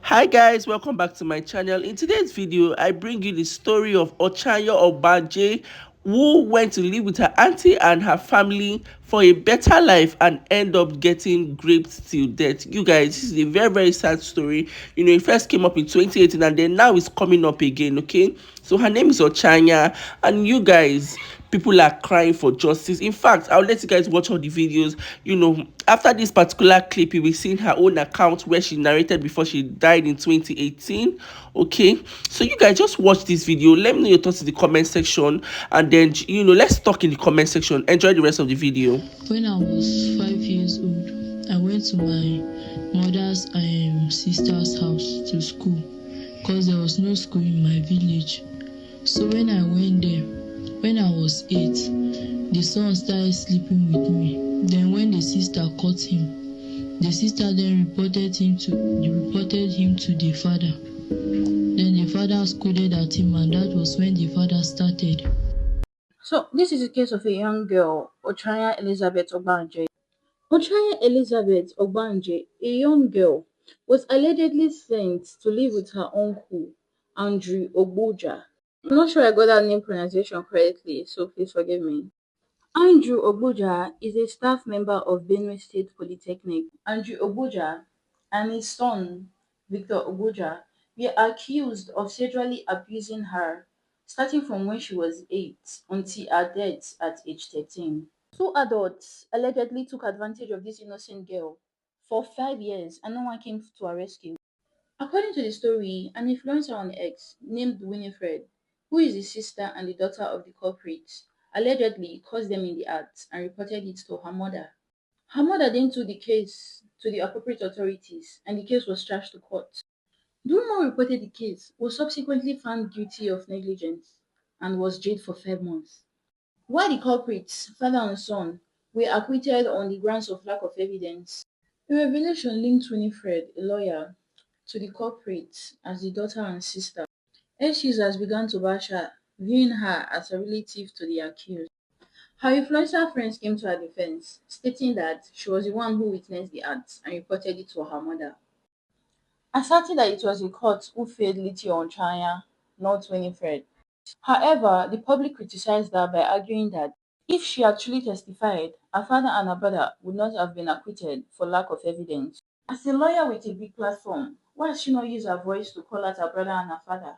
Hi guys, welcome back to my channel. In today's video, I bring you the story of OCHANYA, who went to live with her auntie and her family for a better life and end up getting raped till death. You guys, this is a very sad story. It first came up in 2018 and then now it's coming up again, okay? So her name is OCHANYA, and you guys, people are crying for justice. In fact, I'll let you guys watch all the videos. After this particular clip, you will see her own account where she narrated before she died in 2018. Okay, so you guys just watch this video. Let me know your thoughts in the comment section, and then let's talk in the comment section. Enjoy the rest of the video. When I was 5 years old, I went to my mother's sister's house to school because there was no school in my village. So when I went there, when I was 8, the son started sleeping with me. Then when the sister caught him, the sister then reported him to the father. Then the father scolded at him, and that was when the father started. So this is a case of a young girl, Ochanya Elizabeth Obanje. Ochanya Elizabeth Obanje, a young girl, was allegedly sent to live with her uncle, Andrew Ogboja. I'm not sure I got that name pronunciation correctly, so please forgive me. Andrew Ogboja is a staff member of Benue State Polytechnic. Andrew Ogboja and his son, Victor Ogboja, were accused of sexually abusing her starting from when she was 8 until her death at age 13. Two adults allegedly took advantage of this innocent girl for 5 years and no one came to her rescue. According to the story, an influencer on X named Winifred, who is the sister and the daughter of the culprits, allegedly caused them in the act and reported it to her mother. Her mother then took the case to the appropriate authorities and the case was charged to court. The woman who reported the case was subsequently found guilty of negligence and was jailed for 5 months. While the culprits, father and son, were acquitted on the grounds of lack of evidence, a revelation linked Winifred, a lawyer, to the culprits as the daughter and sister. Ex-users began to bash her, viewing her as a relative to the accused. Her influencer friends came to her defense, stating that she was the one who witnessed the act and reported it to her mother, asserting that it was the court who failed Liti on Chanya, not Winifred. However, the public criticized her by arguing that if she had truly testified, her father and her brother would not have been acquitted for lack of evidence. As a lawyer with a big platform, why has she not used her voice to call out her brother and her father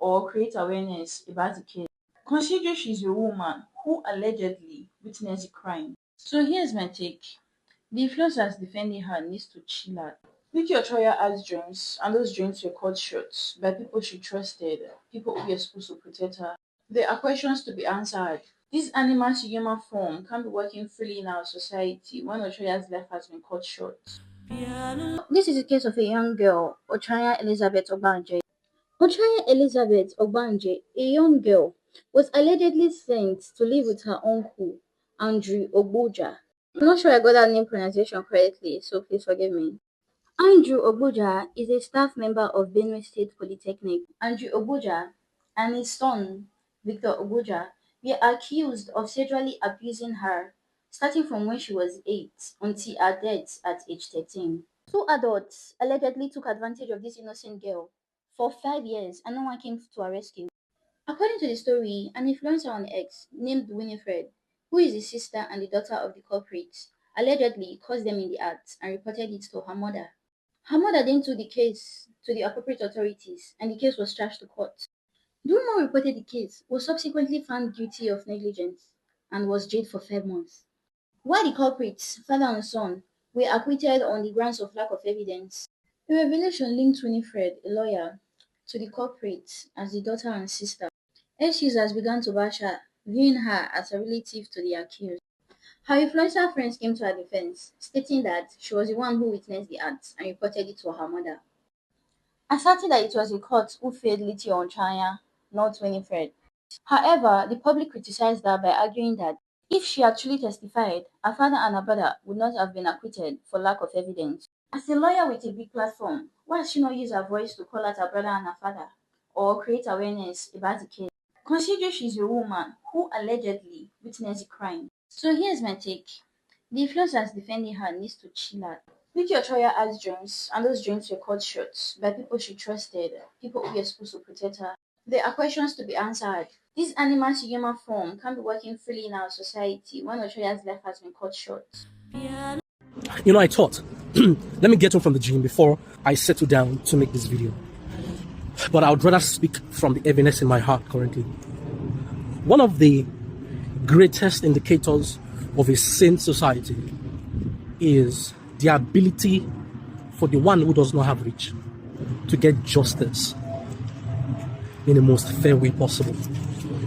or create awareness about the case? Considering she's a woman who allegedly witnessed the crime. So here's my take. The influencers defending her needs to chill out. Vicky Ochoya has dreams, and those dreams were cut short by people she trusted, people who were supposed to protect her. There are questions to be answered. This animal to human form can't be working freely in our society when Ochoya's life has been cut short. This is a case of a young girl, Ochanya Elizabeth Obanje. Ochanya Elizabeth Obanje, a young girl, was allegedly sent to live with her uncle, Andrew Ogboja. I'm not sure I got that name pronunciation correctly, so please forgive me. Andrew Ogboja is a staff member of Benue State Polytechnic. Andrew Ogboja and his son, Victor Ogboja, were accused of sexually abusing her starting from when she was 8 until her death at age 13. Two adults allegedly took advantage of this innocent girl for 5 years and no one came to her rescue. According to the story, an influencer on X named Winifred, who is the sister and the daughter of the culprits, allegedly caused them in the act and reported it to her mother. Her mother then took the case to the appropriate authorities and the case was charged to court. The woman who reported the case was subsequently found guilty of negligence and was jailed for 5 months. While the culprits, father and son, were acquitted on the grounds of lack of evidence, a revelation linked Winifred, a lawyer, to the culprits as the daughter and sister. Ex-users began to bash her, viewing her as a relative to the accused. Her influencer friends came to her defense, stating that she was the one who witnessed the act and reported it to her mother, asserting that it was the court who failed Liti on Chanya, not Winifred. However, the public criticized her by arguing that if she had truly testified, her father and her brother would not have been acquitted for lack of evidence. As a lawyer with a big platform, why has she not used her voice to call out her brother and her father or create awareness about the case? Considering she's a woman who allegedly witnessed the crime. So here's my take. The influencers defending her needs to chill out. Vicky Ochoa has dreams, and those dreams were cut short by people she trusted, people who were supposed to protect her. There are questions to be answered. This animal to human form can't be working freely in our society when Ochoa's life has been cut short. I thought, let me get home from the gym before I settle down to make this video. But I would rather speak from the heaviness in my heart currently. One of the greatest indicators of a sane society is the ability for the one who does not have reach to get justice in the most fair way possible,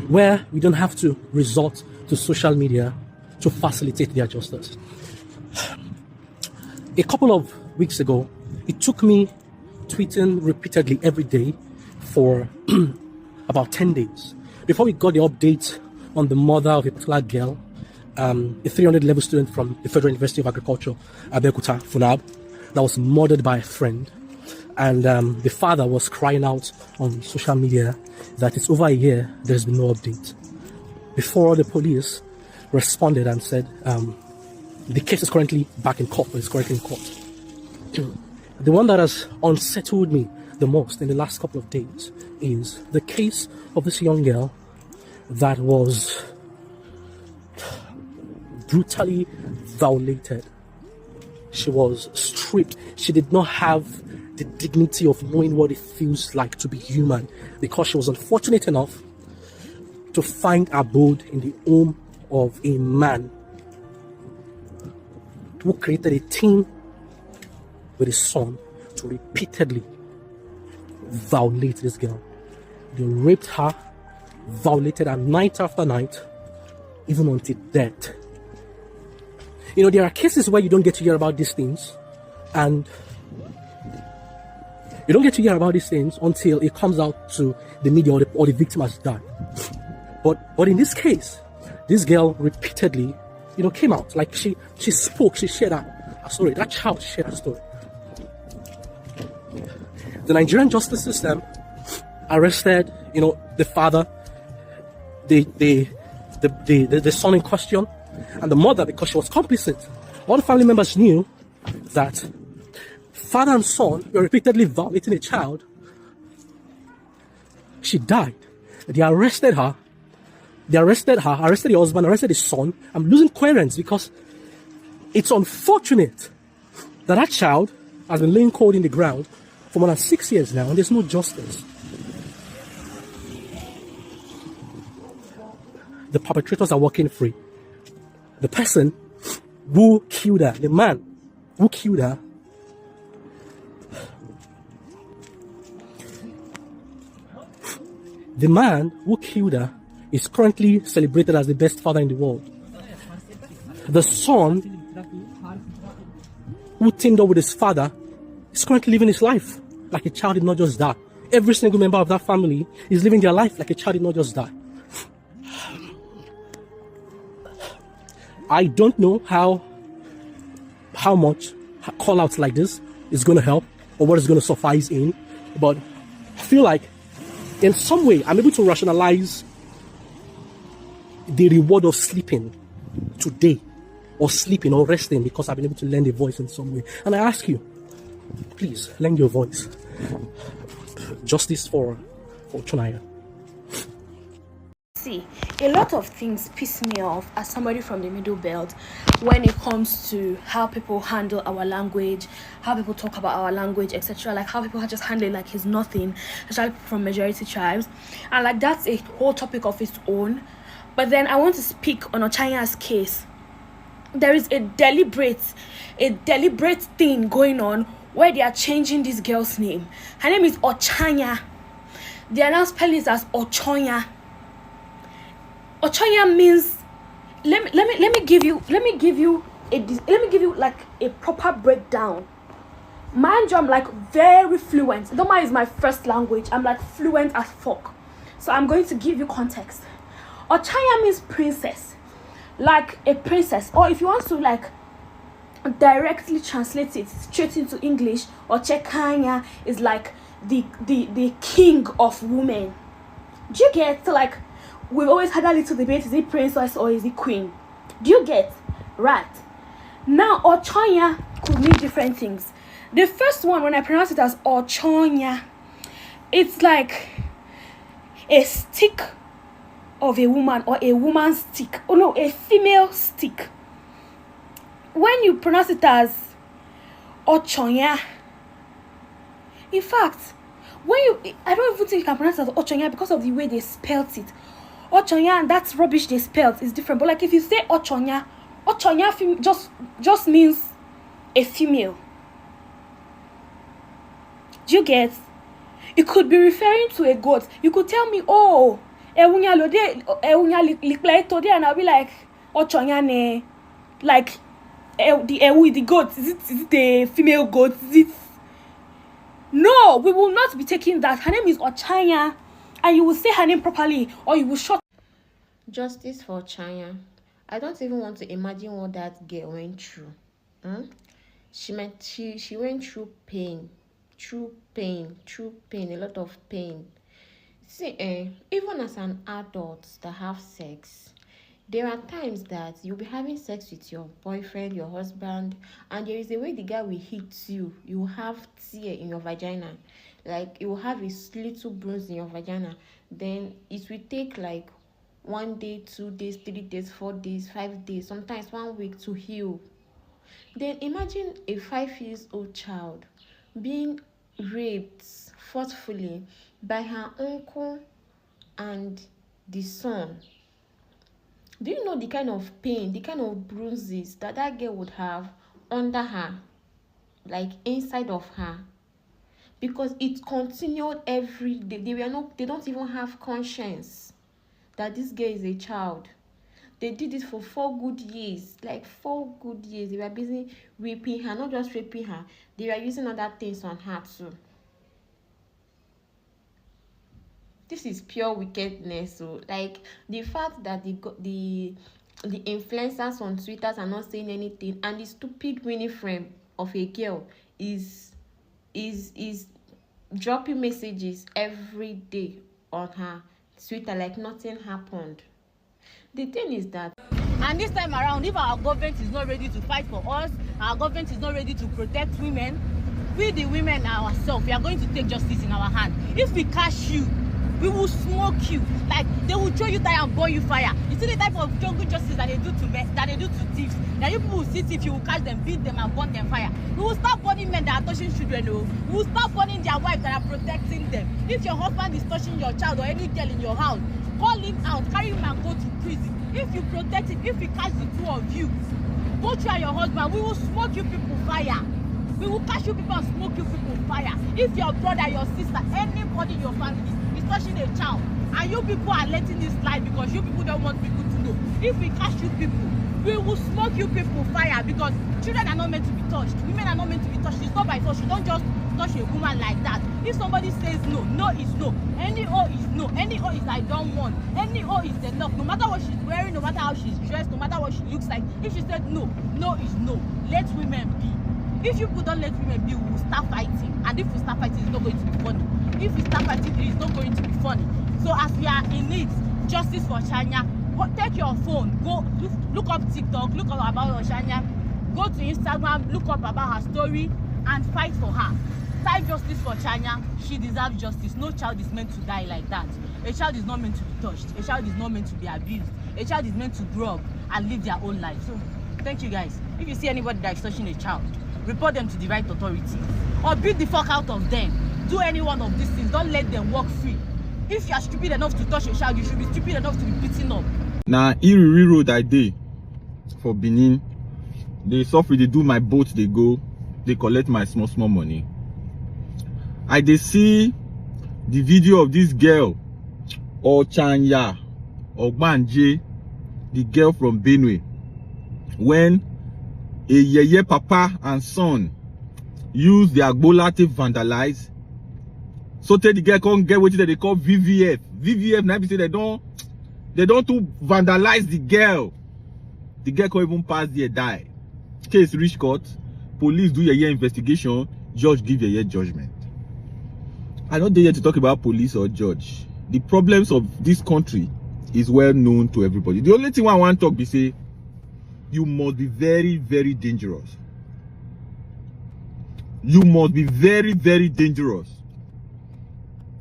where we don't have to resort to social media to facilitate their justice. A couple of weeks ago, it took me tweeting repeatedly every day for about 10 days before we got the update on the mother of a particular girl, a 300 level student from the Federal University of Agriculture, Abeokuta, Funab, that was murdered by a friend. And the father was crying out on social media that it's over a year, there's been no update. Before the police responded and said, the case is currently back in court, or it's currently in court. The one that has unsettled me the most in the last couple of days is the case of this young girl that was brutally violated. She was stripped. She did not have the dignity of knowing what it feels like to be human, because she was unfortunate enough to find abode in the home of a man who created a team with his son to repeatedly violate this girl. They raped her, violated her night after night, even until death. There are cases where you don't get to hear about these things, and you don't get to hear about these things until it comes out to the media or the victim has died. But in this case, this girl repeatedly, came out. Like she spoke, she shared her story. That child shared her story. The Nigerian justice system arrested, the father, the son in question, and the mother because she was complicit. All the family members knew that father and son were repeatedly violating a child. She died. They arrested her. Arrested the husband, arrested the son. I'm losing coherence because it's unfortunate that child has been laying cold in the ground for more than 6 years now, and there's no justice. The perpetrators are walking free. The person who killed her, the man who killed her, is currently celebrated as the best father in the world. The son who teamed up with his father is currently living his life like a child did not just die. Every single member of that family is living their life like a child did not just die. I don't know how much call-outs like this is going to help or what is going to suffice in, but I feel like in some way I'm able to rationalize the reward of sleeping today, or sleeping or resting, because I've been able to lend a voice in some way. And I ask you, please lend your voice. Justice for OCHANYA. See, a lot of things piss me off as somebody from the middle belt when it comes to how people handle our language, how people talk about our language, etc. Like how people just handle it like it's nothing, especially from majority tribes. And like that's a whole topic of its own. But then I want to speak on OCHANYA's case. There is a deliberate thing going on where they are changing this girl's name. Her name is OCHANYA. They are now spelling it as OCHANYA. OCHANYA means, let me give you like a proper breakdown. Mind you, I'm like very fluent. Don't mind, it's my first language. I'm like fluent as fuck. So I'm going to give you context. OCHANYA means princess, like a princess, or if you want to like directly translate it straight into English, OCHANYA is like the king of women. Do you get? So like we've always had a little debate: is it princess or is it queen? Do you get? Right. Now OCHANYA could mean different things. The first one, when I pronounce it as OCHANYA, it's like a stick of a woman, or a woman's stick. Oh no, a female stick. When you pronounce it as OCHANYA, in fact, I don't even think you can pronounce it as OCHANYA because of the way they spelt it. OCHANYA, and that's rubbish they spelled, is different. But like if you say OCHANYA just means a female. Do you get? It could be referring to a goat. You could tell me, oh, ewunya today, and I'll be like, OCHANYA ne, like the goat. Is it the female goat? Is it? No, we will not be taking that. Her name is OCHANYA, and you will say her name properly, or you will shut. Justice for OCHANYA. I don't even want to imagine what that girl went through. She went through pain, a lot of pain. See, even as an adult that have sex, there are times that you'll be having sex with your boyfriend, your husband, and there is a way the guy will hit you. You will have tear in your vagina. Like, you will have a little bruise in your vagina. Then it will take like 1 day, 2 days, 3 days, 4 days, 5 days, sometimes 1 week to heal. Then imagine a 5-year-old child being raped forcefully by her uncle and the son. Do you know the kind of pain, the kind of bruises that girl would have under her, like inside of her? Because it continued every day. They don't even have conscience that this girl is a child. They did it for 4 good years, like 4 good years. They were busy raping her, not just raping her. They were using other things on her too. This is pure wickedness. So, like, the fact that the influencers on Twitter are not saying anything, and the stupid winning frame of a girl is dropping messages every day on her Twitter like nothing happened. The thing is that, and this time around, if our government is not ready to fight for us, our government is not ready to protect women, we the women ourselves, we are going to take justice in our hand. If we catch you, we will smoke you. Like, they will throw you tire and burn you fire. You see the type of jungle justice that they do to men, that they do to thieves. Now you people will see thieves, you will catch them, beat them and burn them fire. We will start burning men that are touching children. We will start burning their wives that are protecting them. If your husband is touching your child or any girl in your house, call him out, carry him and go to prison. If you protect him, if we catch the two of you, both you and your husband, we will smoke you people fire. We will catch you people and smoke you people fire. If your brother, your sister, anybody in your family is touching a child, and you people are letting this slide because you people don't want people to know, if we catch you people, we will smoke you people fire, because children are not meant to be touched. Women are not meant to be touched. It's not by force. You don't just touch a woman like that. If somebody says no, no is no. Any O is no. Any O is I don't want. Any O is enough. No matter what she's wearing, no matter how she's dressed, no matter what she looks like. If she said no, no is no. Let women be. If you don't let women be, we will start fighting. And if we start fighting, it's not going to be funny. If we start fighting, it is not going to be funny. So as we are in it, justice for OCHANYA, take your phone, go look up TikTok, look up about OCHANYA, go to Instagram, look up about her story, and fight for her. Type justice for OCHANYA. She deserves justice. No child is meant to die like that. A child is not meant to be touched. A child is not meant to be abused. A child is meant to grow up and live their own life. So thank you guys. If you see anybody that is touching a child, report them to the right authority or beat the fuck out of them. Do any one of these things. Don't let them walk free. If you are stupid enough to touch a child, you should be stupid enough to be beaten up. Now, Iri road I day for Benin. They suffer, they do my boat, they go, they collect my small money. I they see the video of this girl, OCHANYA, Ogbanje, the girl from Benue, when a yeye papa and son use their agbola to vandalize. So tell the girl can't get what they call VVF. VVF now say they don't to vandalize the girl. The girl can't even pass there, die. Case reach court, police do a year investigation, judge give a year judgment. I don't dare to talk about police or judge. The problems of this country is well known to everybody. The only thing I want to talk be say, you must be very, very dangerous. you must be very, very dangerous.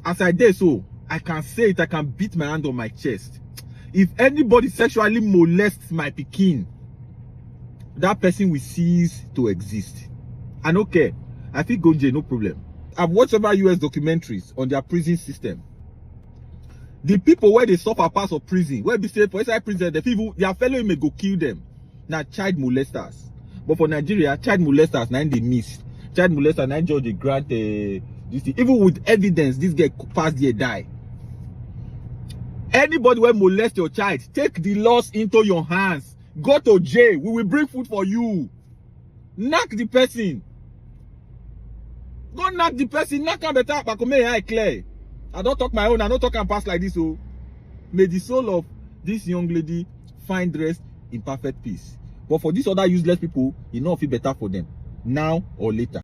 As I did so, I can say it, I can beat my hand on my chest. If anybody sexually molests my pikin, that person will cease to exist. I don't care. I feel go jail, no problem. I've watched several US documentaries on their prison system. The people where they suffer pass of prison, where they say for inside prison, the people, their fellow may go kill them. Now child molesters. But for Nigeria, child molesters, now they miss. Child molesters, now judge they grant this thing. Even with evidence, this guy pass there die. Anybody will molest your child, take the laws into your hands. Go to jail. We will bring food for you. Knock the person. Go knock the person. Knock on the top. I clear. I don't talk my own. I don't talk and pass like this. So may the soul of this young lady find rest in perfect peace. But for these other useless people, it not feel better for them now or later.